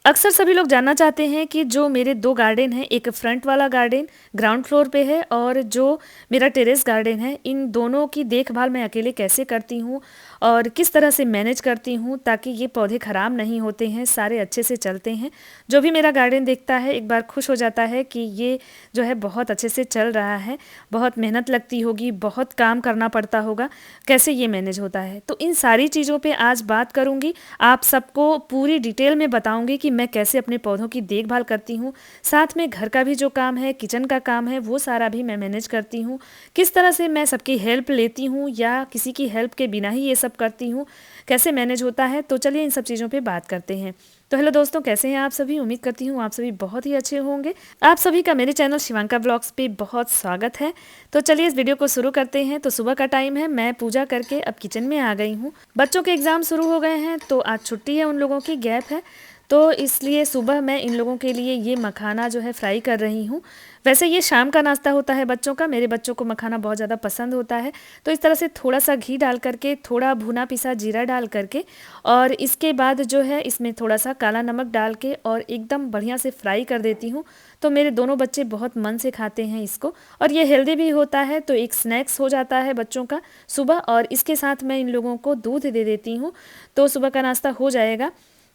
अक्सर सभी लोग जानना चाहते हैं कि जो मेरे 2 गार्डन हैं, एक फ्रंट वाला गार्डन ग्राउंड फ्लोर पे है और जो मेरा टेरेस गार्डन है, इन दोनों की देखभाल मैं अकेले कैसे करती हूँ और किस तरह से मैनेज करती हूँ ताकि ये पौधे ख़राब नहीं होते हैं, सारे अच्छे से चलते हैं। जो भी मेरा गार्डन देखता है एक बार खुश हो जाता है कि ये जो है बहुत अच्छे से चल रहा है, बहुत मेहनत लगती होगी, बहुत काम करना पड़ता होगा, कैसे ये मैनेज होता है। तो इन सारी चीज़ों पे आज बात करूँगी, आप सबको पूरी डिटेल में बताऊँगी कि मैं कैसे अपने पौधों की देखभाल करती हूँ। साथ में घर का भी जो काम है, किचन का काम है, वो सारा भी मैं मैनेज करती हूँ। किस तरह से मैं सबकी हेल्प लेती हूँ या किसी की हेल्प के बिना ही ये सब करती हूँ, कैसे मैनेज होता है। तो चलिए इन सब चीज़ों पे बात करते हैं। तो हेलो दोस्तों, कैसे हैं आप सभी? उम्मीद करती हूँ आप सभी बहुत ही अच्छे होंगे। आप सभी का मेरे चैनल शिवांका ब्लॉग्स पे बहुत स्वागत है। तो चलिए इस वीडियो को शुरू करते हैं। तो सुबह का टाइम है, मैं पूजा करके अब किचन में आ गई हूँ। बच्चों के एग्ज़ाम शुरू हो गए हैं तो आज छुट्टी है, उन लोगों की गैप है, तो इसलिए सुबह मैं इन लोगों के लिए ये मखाना जो है फ्राई कर रही हूँ। वैसे ये शाम का नाश्ता होता है बच्चों का, मेरे बच्चों को मखाना बहुत ज़्यादा पसंद होता है। तो इस तरह से थोड़ा सा घी डाल करके, थोड़ा भुना पिसा जीरा डाल करके और इसके बाद जो है इसमें थोड़ा सा काला नमक डाल के और एकदम बढ़िया से फ्राई कर देती हूँ। तो मेरे दोनों बच्चे बहुत मन से खाते हैं इसको और ये हेल्दी भी होता है, तो एक स्नैक्स हो जाता है बच्चों का सुबह। और इसके साथ मैं इन लोगों को दूध दे देती हूँ, तो सुबह का नाश्ता हो जाएगा।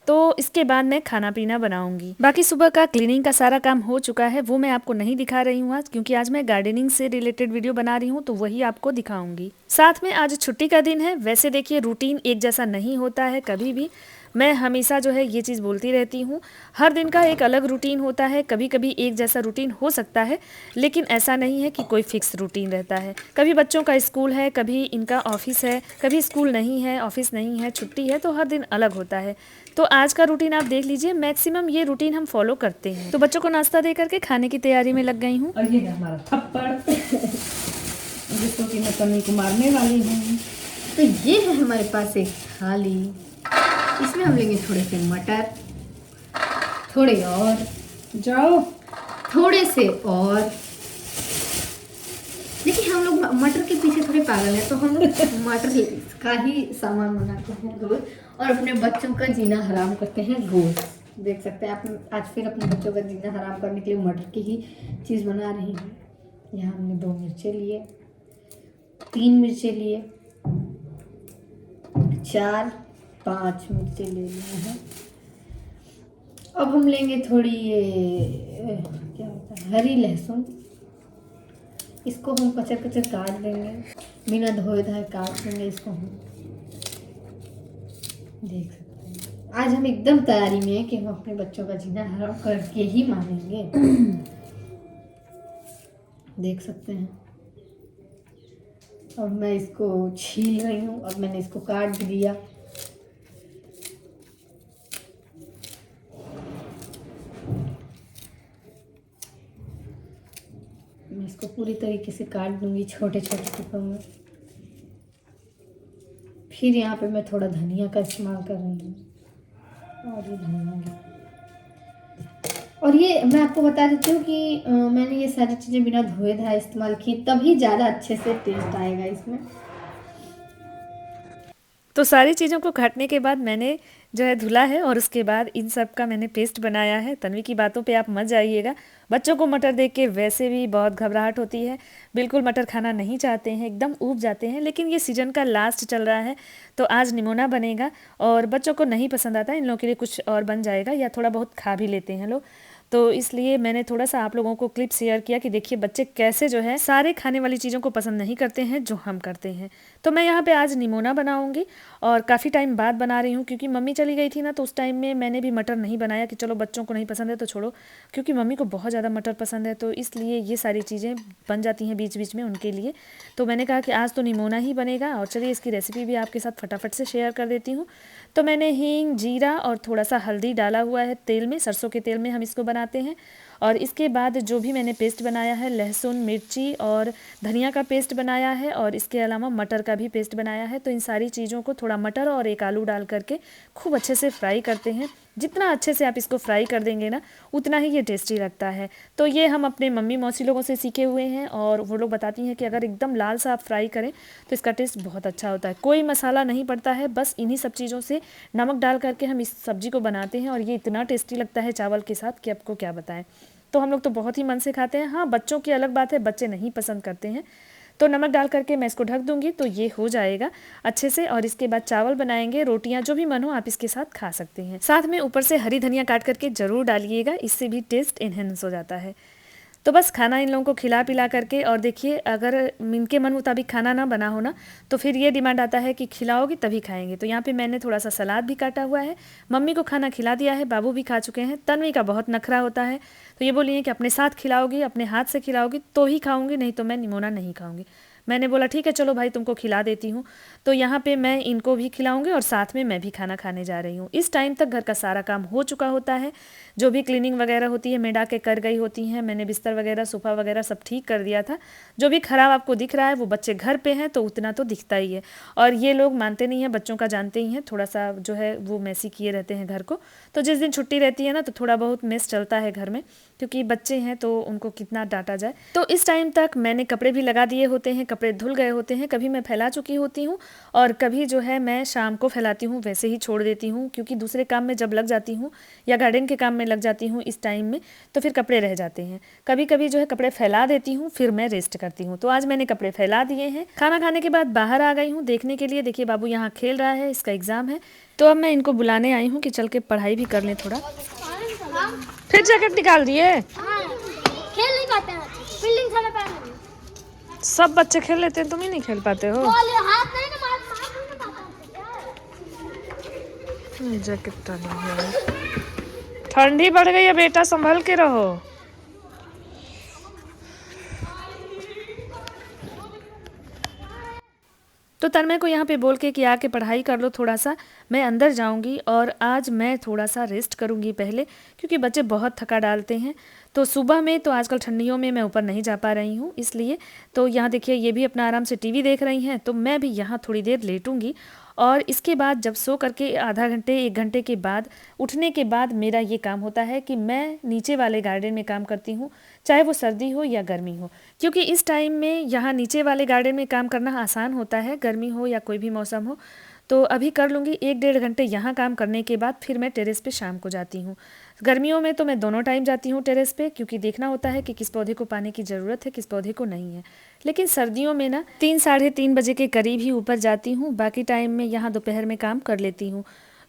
तो इसके बाद मैं खाना पीना बनाऊंगी। बाकी सुबह का क्लीनिंग का सारा काम हो चुका है, वो मैं आपको नहीं दिखा रही हूँ आज, क्योंकि आज मैं गार्डनिंग से रिलेटेड वीडियो बना रही हूँ, तो वही आपको दिखाऊंगी। साथ में आज छुट्टी का दिन है। वैसे देखिए रूटीन एक जैसा नहीं होता है कभी भी, मैं हमेशा जो है ये चीज़ बोलती रहती हूँ, हर दिन का एक अलग रूटीन होता है। कभी कभी एक जैसा रूटीन हो सकता है, लेकिन ऐसा नहीं है कि कोई फिक्स रूटीन रहता है। कभी बच्चों का स्कूल है, कभी इनका ऑफिस है, कभी स्कूल नहीं है, ऑफिस नहीं है, छुट्टी है, तो हर दिन अलग होता है। तो आज का रूटीन आप देख लीजिए, मैक्सिमम ये रूटीन हम फॉलो करते हैं। तो बच्चों को नाश्ता दे करके खाने की तैयारी में लग गई हूँ। और ये हमारा थप्पड़ जिसको कि मैं तन्वी को मारने वाली हूँ। तो ये है हमारे पास एक थाली, इसमें हम लेंगे थोड़े से मटर, थोड़े और जाओ, थोड़े से और। देखिए हम लोग मटर के पीछे थोड़े पागल हैं, तो हम लोग मटर का ही सामान बनाते हैं रोज और अपने बच्चों का जीना हराम करते हैं रोज। देख सकते हैं आप, आज फिर अपने बच्चों का जीना हराम करने के लिए मटर की ही चीज़ बना रही हूँ। यहाँ हमने 2 मिर्चें लिए, 3 मिर्चें लिए, 4-5 मिर्चें ले लिए हैं। अब हम लेंगे थोड़ी ये क्या होता है, हरी लहसुन। इसको हम कचर कचर काट देंगे, बिना धोए धाए काट देंगे इसको हम। देख सकते हैं आज हम एकदम तैयारी में हैं कि हम अपने बच्चों का जीना हराम करके ही मानेंगे। देख सकते हैं। अब मैं इसको छील रही हूँ, अब मैंने इसको काट दिया। मैं इसको पूरी तरीके से काट दूंगी छोटे छोटे टुकड़ों में। फिर यहाँ पे मैं थोड़ा धनिया का इस्तेमाल कर रही हूँ और ये धनिया, और ये मैं आपको बता देती हूँ कि मैंने ये सारी चीज़ें बिना धोए धाए इस्तेमाल की, तभी ज़्यादा अच्छे से टेस्ट आएगा इसमें। तो सारी चीज़ों को काटने के बाद मैंने जो है धुला है और उसके बाद इन सब का मैंने पेस्ट बनाया है। तन्वी की बातों पे आप मत जाइएगा, बच्चों को मटर देख के वैसे भी बहुत घबराहट होती है, बिल्कुल मटर खाना नहीं चाहते हैं, एकदम ऊब जाते हैं। लेकिन ये सीज़न का लास्ट चल रहा है, तो आज निमोना बनेगा और बच्चों को नहीं पसंद आता, इन लोगों के लिए कुछ और बन जाएगा या थोड़ा बहुत खा भी लेते हैं लोग। तो इसलिए मैंने थोड़ा सा आप लोगों को क्लिप शेयर किया कि देखिए बच्चे कैसे जो है सारे खाने वाली चीज़ों को पसंद नहीं करते हैं जो हम करते हैं। तो मैं यहाँ पे आज निमोना बनाऊंगी और काफ़ी टाइम बाद बना रही हूँ, क्योंकि मम्मी चली गई थी ना, तो उस टाइम में मैंने भी मटर नहीं बनाया कि चलो बच्चों को नहीं पसंद है तो छोड़ो, क्योंकि मम्मी को बहुत ज़्यादा मटर पसंद है, तो इसलिए ये सारी चीज़ें बन जाती हैं बीच बीच में उनके लिए। तो मैंने कहा कि आज तो निमोना ही बनेगा और चलिए इसकी रेसिपी भी आपके साथ फटाफट से शेयर कर देती हूँ। तो मैंने हींग, जीरा और थोड़ा सा हल्दी डाला हुआ है तेल में, सरसों के तेल में हम इसको बनाते हैं। और इसके बाद जो भी मैंने पेस्ट बनाया है, लहसुन, मिर्ची और धनिया का पेस्ट बनाया है और इसके अलावा मटर का भी पेस्ट बनाया है, तो इन सारी चीज़ों को थोड़ा मटर और एक आलू डाल करके खूब अच्छे से फ्राई करते हैं। जितना अच्छे से आप इसको फ्राई कर देंगे ना उतना ही ये टेस्टी लगता है। तो ये हम अपने मम्मी मौसी लोगों से सीखे हुए हैं और वो लोग बताती हैं कि अगर एकदम लाल सा आप फ्राई करें तो इसका टेस्ट बहुत अच्छा होता है। कोई मसाला नहीं पड़ता है, बस इन्हीं सब चीज़ों से नमक डाल करके हम इस सब्ज़ी को बनाते हैं और ये इतना टेस्टी लगता है चावल के साथ कि आपको क्या बताएं। तो हम लोग तो बहुत ही मन से खाते हैं। हाँ, बच्चों की अलग बात है, बच्चे नहीं पसंद करते हैं। तो नमक डाल करके मैं इसको ढक दूंगी तो ये हो जाएगा अच्छे से। और इसके बाद चावल बनाएंगे, रोटियां जो भी मन हो आप इसके साथ खा सकते हैं। साथ में ऊपर से हरी धनिया काट करके ज़रूर डालिएगा, इससे भी टेस्ट इन्हेंस हो जाता है। तो बस खाना इन लोगों को खिला पिला करके, और देखिए अगर इनके मन मुताबिक खाना ना बना हो ना तो फिर ये डिमांड आता है कि खिलाओगी तभी खाएंगे। तो यहाँ पे मैंने थोड़ा सा सलाद भी काटा हुआ है, मम्मी को खाना खिला दिया है, बाबू भी खा चुके हैं। तन्वी का बहुत नखरा होता है, तो ये बोली है कि अपने साथ खिलाओगी, अपने हाथ से खिलाओगी तो ही खाऊंगी, नहीं तो मैं निमोना नहीं खाऊंगी। मैंने बोला ठीक है चलो भाई तुमको खिला देती हूँ। तो यहाँ पे मैं इनको भी खिलाऊंगी और साथ में मैं भी खाना खाने जा रही हूँ। इस टाइम तक घर का सारा काम हो चुका होता है, जो भी क्लीनिंग वगैरह होती है मेड आके कर गई होती हैं। मैंने बिस्तर वगैरह सोफ़ा वगैरह सब ठीक कर दिया था। जो भी ख़राब आपको दिख रहा है वो बच्चे घर पे हैं तो उतना तो दिखता ही है, और ये लोग मानते नहीं हैं, बच्चों का जानते ही हैं, थोड़ा सा जो है वो मैसी किए रहते हैं घर को। तो जिस दिन छुट्टी रहती है ना तो थोड़ा बहुत मेस चलता है घर में, क्योंकि बच्चे हैं तो उनको कितना डांटा जाए। तो इस टाइम तक मैंने कपड़े भी लगा दिए होते हैं, कपड़े धुल गए होते हैं, कभी मैं फैला चुकी होती हूँ और कभी जो है मैं शाम को फैलाती हूँ, वैसे ही छोड़ देती हूँ, क्योंकि दूसरे काम में जब लग जाती हूँ या गार्डन के काम में लग जाती हूँ इस टाइम में तो फिर कपड़े रह जाते हैं। कभी कभी जो है कपड़े फैला देती हूँ, फिर मैं रेस्ट करती हूँ। तो आज मैंने कपड़े फैला दिए हैं। खाना खाने के बाद बाहर आ गई हूँ देखने के लिए। देखिए बाबू यहाँ खेल रहा है, इसका एग्ज़ाम है, तो अब मैं इनको बुलाने आई हूँ कि चल के पढ़ाई भी कर लें थोड़ा। फिर जैकेट निकाल दिए। खेल नहीं पाते हैं, फील्डिंग समय पे सब बच्चे खेल लेते हैं, तुम ही नहीं खेल पाते हो। बॉल हाथ नहीं ना मार नहीं पाता। जैकेट डाली है, ठंडी बढ़ गई है बेटा, संभल के रहो। तो तन्मय को यहाँ पे बोल के कि आके पढ़ाई कर लो थोड़ा सा, मैं अंदर जाऊँगी और आज मैं थोड़ा सा रेस्ट करूँगी पहले, क्योंकि बच्चे बहुत थका डालते हैं। तो सुबह में तो आजकल ठंडियों में मैं ऊपर नहीं जा पा रही हूँ इसलिए। तो यहाँ देखिए ये भी अपना आराम से टीवी देख रही हैं, तो मैं भी यहाँ थोड़ी देर लेटूँगी और इसके बाद जब सो करके आधा घंटे 1 घंटे के बाद उठने के बाद मेरा ये काम होता है कि मैं नीचे वाले गार्डन में काम करती हूँ, चाहे वो सर्दी हो या गर्मी हो, क्योंकि इस टाइम में यहाँ नीचे वाले गार्डन में काम करना आसान होता है, गर्मी हो या कोई भी मौसम हो। तो अभी कर लूँगी 1-1.5 घंटे यहाँ काम करने के बाद फिर मैं टेरेस पे शाम को जाती हूँ। गर्मियों में तो मैं दोनों टाइम जाती हूँ टेरेस पे, क्योंकि देखना होता है कि किस पौधे को पानी की ज़रूरत है, किस पौधे को नहीं है। लेकिन सर्दियों में ना 3-3:30 बजे के करीब ही ऊपर जाती हूँ, बाकी टाइम में यहाँ दोपहर में काम कर लेती हूँ,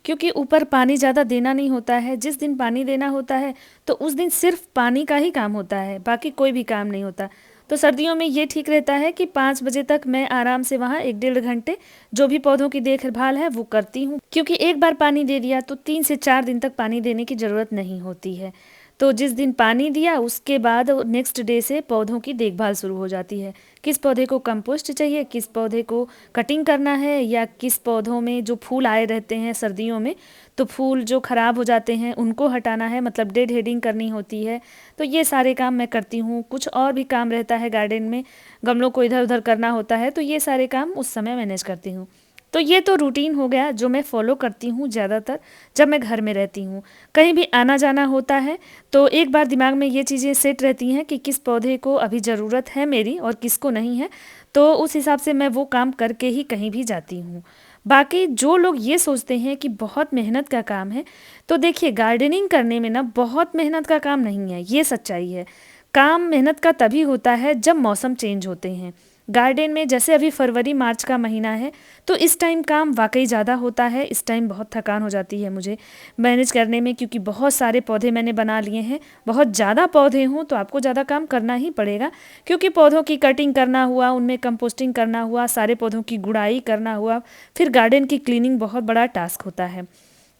क्योंकि ऊपर पानी ज़्यादा देना नहीं होता है। जिस दिन पानी देना होता है तो उस दिन सिर्फ पानी का ही काम होता है, बाकी कोई भी काम नहीं होता। तो सर्दियों में ये ठीक रहता है कि 5 बजे तक मैं आराम से वहाँ 1-1.5 घंटे जो भी पौधों की देखभाल है वो करती हूँ, क्योंकि एक बार पानी दे दिया तो 3 से 4 दिन तक पानी देने की ज़रूरत नहीं होती है। तो जिस दिन पानी दिया उसके बाद नेक्स्ट डे से पौधों की देखभाल शुरू हो जाती है। किस पौधे को कंपोस्ट चाहिए, किस पौधे को कटिंग करना है, या किस पौधों में जो फूल आए रहते हैं सर्दियों में तो फूल जो ख़राब हो जाते हैं उनको हटाना है, मतलब डेड हेडिंग करनी होती है। तो ये सारे काम मैं करती हूँ। कुछ और भी काम रहता है गार्डन में, गमलों को इधर उधर करना होता है, तो ये सारे काम उस समय मैनेज करती हूँ। तो ये तो रूटीन हो गया जो मैं फॉलो करती हूँ ज़्यादातर जब मैं घर में रहती हूँ। कहीं भी आना जाना होता है तो एक बार दिमाग में ये चीज़ें सेट रहती हैं कि किस पौधे को अभी ज़रूरत है मेरी और किसको नहीं है, तो उस हिसाब से मैं वो काम करके ही कहीं भी जाती हूँ। बाकी जो लोग ये सोचते हैं कि बहुत मेहनत का काम है, तो देखिए गार्डनिंग करने में ना बहुत मेहनत का काम नहीं है, ये सच्चाई है। काम मेहनत का तभी होता है जब मौसम चेंज होते हैं। गार्डन में जैसे अभी फरवरी मार्च का महीना है तो इस टाइम काम वाकई ज़्यादा होता है। इस टाइम बहुत थकान हो जाती है मुझे मैनेज करने में, क्योंकि बहुत सारे पौधे मैंने बना लिए हैं। बहुत ज़्यादा पौधे हों तो आपको ज़्यादा काम करना ही पड़ेगा, क्योंकि पौधों की कटिंग करना हुआ, उनमें कंपोस्टिंग करना हुआ, सारे पौधों की गुड़ाई करना हुआ, फिर गार्डन की क्लीनिंग बहुत बड़ा टास्क होता है।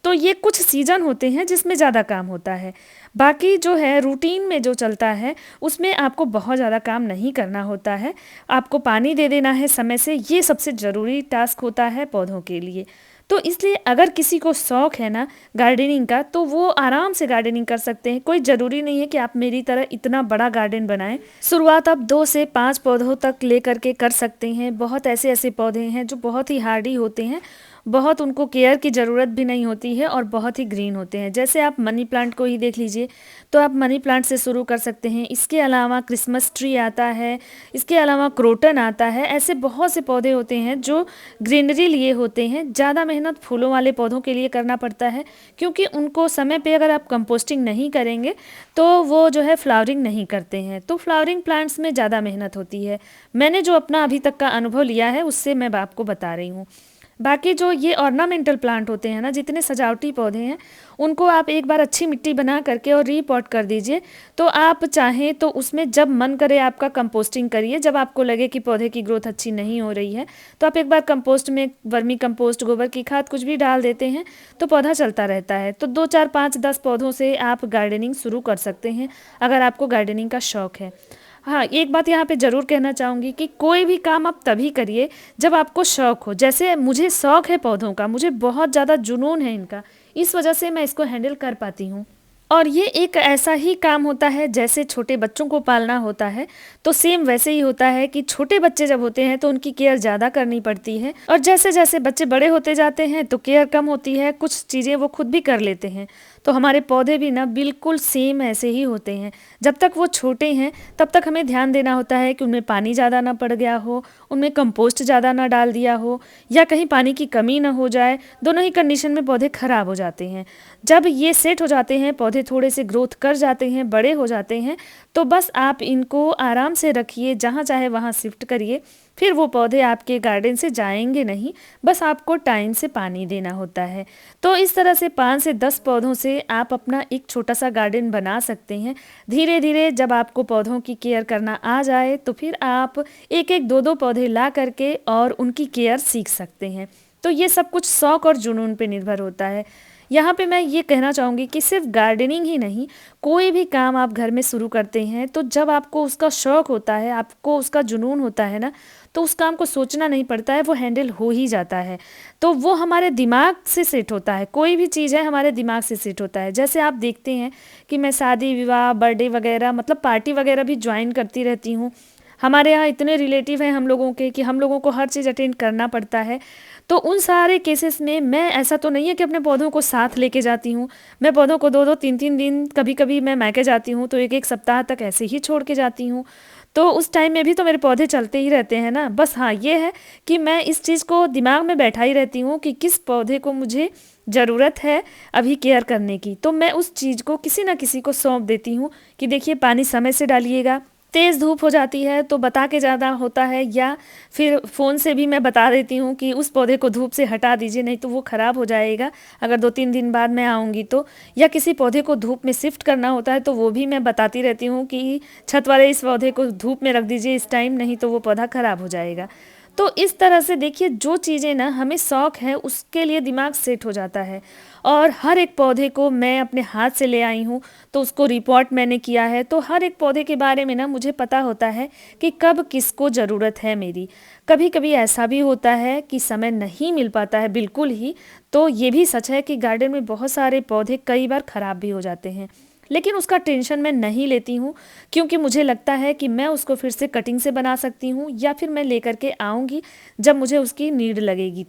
तो ये कुछ सीज़न होते हैं जिसमें ज़्यादा काम होता है। बाकी जो है रूटीन में जो चलता है उसमें आपको बहुत ज़्यादा काम नहीं करना होता है। आपको पानी दे देना है समय से, ये सबसे ज़रूरी टास्क होता है पौधों के लिए। तो इसलिए अगर किसी को शौक है ना गार्डनिंग का, तो वो आराम से गार्डनिंग कर सकते हैं। कोई ज़रूरी नहीं है कि आप मेरी तरह इतना बड़ा गार्डन बनाएं। शुरुआत आप 2 से 5 पौधों तक लेकर के कर सकते हैं। बहुत ऐसे ऐसे पौधे हैं जो बहुत ही हार्डी होते हैं, बहुत उनको केयर की ज़रूरत भी नहीं होती है और बहुत ही ग्रीन होते हैं। जैसे आप मनी प्लांट को ही देख लीजिए, तो आप मनी प्लांट से शुरू कर सकते हैं। इसके अलावा क्रिसमस ट्री आता है, इसके अलावा क्रोटन आता है। ऐसे बहुत से पौधे होते हैं जो ग्रीनरी लिए होते हैं। ज़्यादा मेहनत फूलों वाले पौधों के लिए करना पड़ता है, क्योंकि उनको समय पे अगर आप कंपोस्टिंग नहीं करेंगे तो वो जो है फ्लावरिंग नहीं करते हैं। तो फ्लावरिंग प्लांट्स में ज़्यादा मेहनत होती है। मैंने जो अपना अभी तक का अनुभव लिया है उससे मैं आपको बता रही हूँ। बाकी जो ये ऑर्नामेंटल प्लांट होते हैं ना, जितने सजावटी पौधे हैं, उनको आप एक बार अच्छी मिट्टी बना करके और रीपॉट कर दीजिए। तो आप चाहें तो उसमें जब मन करे आपका कंपोस्टिंग करिए। जब आपको लगे कि पौधे की ग्रोथ अच्छी नहीं हो रही है तो आप एक बार कंपोस्ट में वर्मी कंपोस्ट, गोबर की खाद कुछ भी डाल देते हैं तो पौधा चलता रहता है। तो 2 4 5 10 पौधों से आप गार्डनिंग शुरू कर सकते हैं अगर आपको गार्डनिंग का शौक है। हाँ, एक बात यहाँ पे ज़रूर कहना चाहूँगी कि कोई भी काम आप तभी करिए जब आपको शौक हो। जैसे मुझे शौक है पौधों का, मुझे बहुत ज़्यादा जुनून है इनका, इस वजह से मैं इसको हैंडल कर पाती हूँ। और ये एक ऐसा ही काम होता है जैसे छोटे बच्चों को पालना होता है, तो सेम वैसे ही होता है कि छोटे बच्चे जब होते हैं तो उनकी केयर ज़्यादा करनी पड़ती है, और जैसे जैसे बच्चे बड़े होते जाते हैं तो केयर कम होती है, कुछ चीज़ें वो खुद भी कर लेते हैं। तो हमारे पौधे भी ना बिल्कुल सेम ऐसे ही होते हैं। जब तक वो छोटे हैं तब तक हमें ध्यान देना होता है कि उनमें पानी ज़्यादा ना पड़ गया हो, उनमें कंपोस्ट ज़्यादा ना डाल दिया हो, या कहीं पानी की कमी ना हो जाए। दोनों ही कंडीशन में पौधे ख़राब हो जाते हैं। जब ये सेट हो जाते हैं, पौधे थोड़े से ग्रोथ कर जाते हैं, बड़े हो जाते हैं, तो बस आप इनको आराम से रखिए, जहाँ चाहे वहाँ शिफ्ट करिए। फिर वो पौधे आपके गार्डन से जाएंगे नहीं, बस आपको टाइम से पानी देना होता है। तो इस तरह से 5 से 10 पौधों से आप अपना एक छोटा सा गार्डन बना सकते हैं। धीरे धीरे जब आपको पौधों की केयर करना आ जाए तो फिर आप एक एक दो दो पौधे ला करके और उनकी केयर सीख सकते हैं। तो ये सब कुछ शौक और जुनून पे निर्भर होता है। यहाँ पे मैं ये कहना चाहूँगी कि सिर्फ गार्डनिंग ही नहीं, कोई भी काम आप घर में शुरू करते हैं तो जब आपको उसका शौक होता है, आपको उसका जुनून होता है ना, तो उस काम को सोचना नहीं पड़ता है, वो हैंडल हो ही जाता है। तो वो हमारे दिमाग से सेट होता है। कोई भी चीज़ है हमारे दिमाग से सेट होता है। जैसे आप देखते हैं कि मैं शादी विवाह, बर्थडे वगैरह, मतलब पार्टी वगैरह भी ज्वाइन करती रहती हूँ। हमारे यहाँ इतने रिलेटिव हैं हम लोगों के कि हम लोगों को हर चीज़ अटेंड करना पड़ता है। तो उन सारे केसेस में मैं, ऐसा तो नहीं है कि अपने पौधों को साथ लेके जाती हूँ। मैं पौधों को 2-2 3-3 दिन, कभी कभी मैं मायके जाती हूँ तो 1-1 सप्ताह तक ऐसे ही छोड़ के जाती हूँ। तो उस टाइम में भी तो मेरे पौधे चलते ही रहते हैं ना। बस हाँ, ये है कि मैं इस चीज़ को दिमाग में बैठा ही रहती हूँ कि किस पौधे को मुझे ज़रूरत है अभी केयर करने की, तो मैं उस चीज़ को किसी ना किसी को सौंप देती हूँ कि देखिए पानी समय से डालिएगा। तेज़ धूप हो जाती है तो बता के ज़्यादा होता है, या फिर फ़ोन से भी मैं बता देती हूँ कि उस पौधे को धूप से हटा दीजिए, नहीं तो वो ख़राब हो जाएगा अगर 2-3 दिन बाद मैं आऊँगी तो। या किसी पौधे को धूप में शिफ्ट करना होता है तो वो भी मैं बताती रहती हूँ कि छत वाले इस पौधे को धूप में रख दीजिए इस टाइम, नहीं तो वो पौधा ख़राब हो जाएगा। तो इस तरह से देखिए, जो चीज़ें ना हमें शौक है उसके लिए दिमाग सेट हो जाता है। और हर एक पौधे को मैं अपने हाथ से ले आई हूँ, तो उसको रिपोर्ट मैंने किया है। तो हर एक पौधे के बारे में ना मुझे पता होता है कि कब किसको ज़रूरत है मेरी। कभी कभी ऐसा भी होता है कि समय नहीं मिल पाता है बिल्कुल ही। तो ये भी सच है कि गार्डन में बहुत सारे पौधे कई बार ख़राब भी हो जाते हैं, लेकिन उसका टेंशन मैं नहीं लेती हूँ, क्योंकि मुझे लगता है कि मैं उसको फिर से कटिंग से बना सकती हूँ, या फिर मैं लेकर के आऊँगी जब मुझे उसकी नीड लगेगी।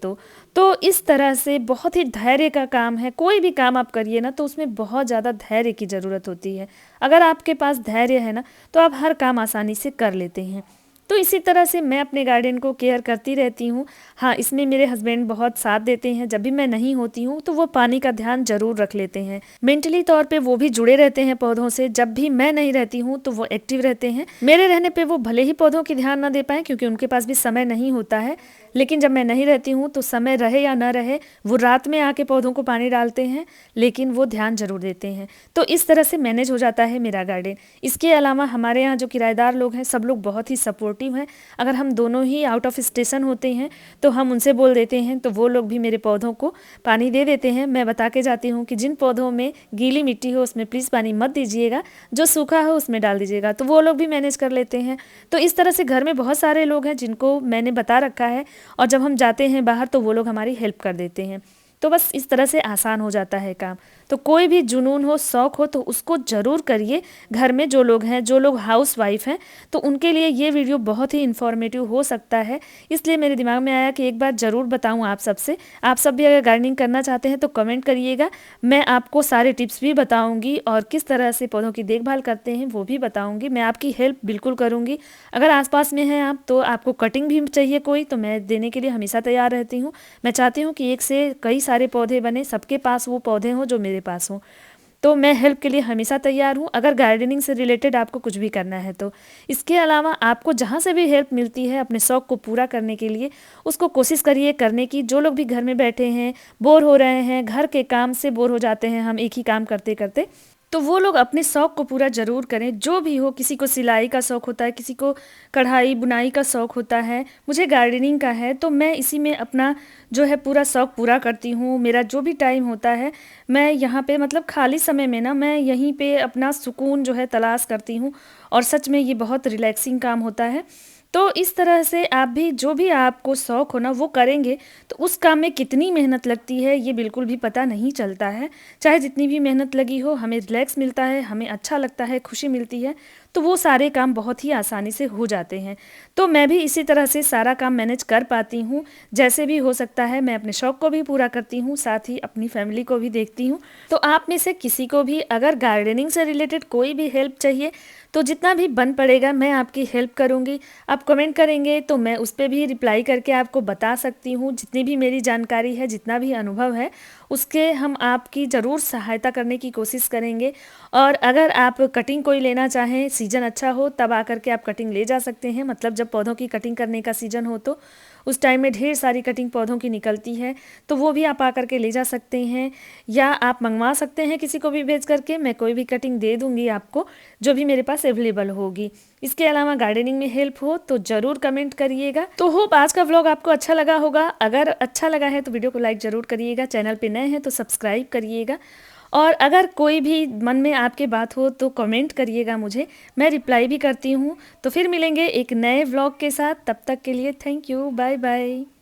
तो इस तरह से बहुत ही धैर्य का काम है। कोई भी काम आप करिए ना तो उसमें बहुत ज़्यादा धैर्य की ज़रूरत होती है। अगर आपके पास धैर्य है ना तो आप हर काम आसानी से कर लेते हैं। तो इसी तरह से मैं अपने गार्डन को केयर करती रहती हूँ। हाँ, इसमें मेरे हस्बैंड बहुत साथ देते हैं। जब भी मैं नहीं होती हूँ तो वो पानी का ध्यान जरूर रख लेते हैं। मेंटली तौर पे वो भी जुड़े रहते हैं पौधों से। जब भी मैं नहीं रहती हूँ तो वो एक्टिव रहते हैं। मेरे रहने पे वो भले ही पौधों की ध्यान ना दे पाए, क्योंकि उनके पास भी समय नहीं होता है, लेकिन जब मैं नहीं रहती हूँ तो समय रहे या ना रहे, वो रात में आके पौधों को पानी डालते हैं, लेकिन वो ध्यान जरूर देते हैं। तो इस तरह से मैनेज हो जाता है मेरा गार्डन। इसके अलावा हमारे यहाँ जो किराएदार लोग हैं सब लोग बहुत ही सपोर्टिव हैं। अगर हम दोनों ही आउट ऑफ स्टेशन होते हैं तो हम उनसे बोल देते हैं, तो वो लोग भी मेरे पौधों को पानी दे देते हैं। मैं बता के जाती हूँ कि जिन पौधों में गीली मिट्टी हो उसमें प्लीज़ पानी मत दीजिएगा, जो सूखा हो उसमें डाल दीजिएगा, तो वो लोग भी मैनेज कर लेते हैं। तो इस तरह से घर में बहुत सारे लोग हैं जिनको मैंने बता रखा है और जब हम जाते हैं बाहर तो वो लोग हमारी हेल्प कर देते हैं। तो बस इस तरह से आसान हो जाता है काम। तो कोई भी जुनून हो, शौक़ हो तो उसको ज़रूर करिए। घर में जो लोग हैं, जो लोग हाउसवाइफ हैं, तो उनके लिए ये वीडियो बहुत ही इन्फॉर्मेटिव हो सकता है। इसलिए मेरे दिमाग में आया कि एक बार ज़रूर बताऊं आप सबसे। आप सब भी अगर गार्डनिंग करना चाहते हैं तो कमेंट करिएगा, मैं आपको सारे टिप्स भी बताऊंगी और किस तरह से पौधों की देखभाल करते हैं वो भी बताऊंगी। मैं आपकी हेल्प बिल्कुल करूंगी। अगर आसपास में हैं आप, तो आपको कटिंग भी चाहिए कोई, तो मैं देने के लिए हमेशा तैयार रहती हूँ। मैं चाहती हूँ कि एक से कई सारे पौधे बने, सबके पास वो पौधे हों जो मेरे पास हों। तो मैं हेल्प के लिए हमेशा तैयार हूँ, अगर गार्डनिंग से रिलेटेड आपको कुछ भी करना है तो। इसके अलावा आपको जहाँ से भी हेल्प मिलती है अपने शौक़ को पूरा करने के लिए, उसको कोशिश करिए करने की। जो लोग भी घर में बैठे हैं, बोर हो रहे हैं, घर के काम से बोर हो जाते हैं हम एक ही काम करते करते, तो वो लोग अपने शौक़ को पूरा ज़रूर करें। जो भी हो, किसी को सिलाई का शौक़ होता है, किसी को कढ़ाई बुनाई का शौक़ होता है, मुझे गार्डनिंग का है, तो मैं इसी में अपना जो है पूरा शौक़ पूरा करती हूँ। मेरा जो भी टाइम होता है, मैं यहाँ पे मतलब खाली समय में ना मैं यहीं पे अपना सुकून जो है तलाश करती हूँ, और सच में ये बहुत रिलैक्सिंग काम होता है। तो इस तरह से आप भी जो भी आपको शौक़ हो ना वो करेंगे तो उस काम में कितनी मेहनत लगती है ये बिल्कुल भी पता नहीं चलता है। चाहे जितनी भी मेहनत लगी हो, हमें रिलैक्स मिलता है, हमें अच्छा लगता है, खुशी मिलती है, तो वो सारे काम बहुत ही आसानी से हो जाते हैं। तो मैं भी इसी तरह से सारा काम मैनेज कर पाती हूँ। जैसे भी हो सकता है मैं अपने शौक़ को भी पूरा करती हूँ, साथ ही अपनी फैमिली को भी देखती हूँ। तो आप में से किसी को भी अगर गार्डनिंग से रिलेटेड कोई भी हेल्प चाहिए तो जितना भी बन पड़ेगा मैं आपकी हेल्प करूँगी। आप कमेंट करेंगे तो मैं उस पे भी रिप्लाई करके आपको बता सकती हूँ। जितनी भी मेरी जानकारी है, जितना भी अनुभव है, उसके हम आपकी ज़रूर सहायता करने की कोशिश करेंगे। और अगर आप कटिंग कोई लेना चाहें, सीज़न अच्छा हो तब आकर के आप कटिंग ले जा सकते हैं। मतलब जब पौधों की कटिंग करने का सीज़न हो तो उस टाइम में ढेर सारी कटिंग पौधों की निकलती है, तो वो भी आप आकर के ले जा सकते हैं, या आप मंगवा सकते हैं किसी को भी भेज करके। मैं कोई भी कटिंग दे दूँगी आपको जो भी मेरे पास अवेलेबल होगी। इसके अलावा गार्डनिंग में हेल्प हो तो ज़रूर कमेंट करिएगा। तो होप आज का व्लॉग आपको अच्छा लगा होगा। अगर अच्छा लगा है तो वीडियो को लाइक ज़रूर करिएगा, चैनल पे नए हैं तो सब्सक्राइब करिएगा, और अगर कोई भी मन में आपके बात हो तो कमेंट करिएगा मुझे, मैं रिप्लाई भी करती हूँ। तो फिर मिलेंगे एक नए व्लॉग के साथ, तब तक के लिए थैंक यू, बाय बाय।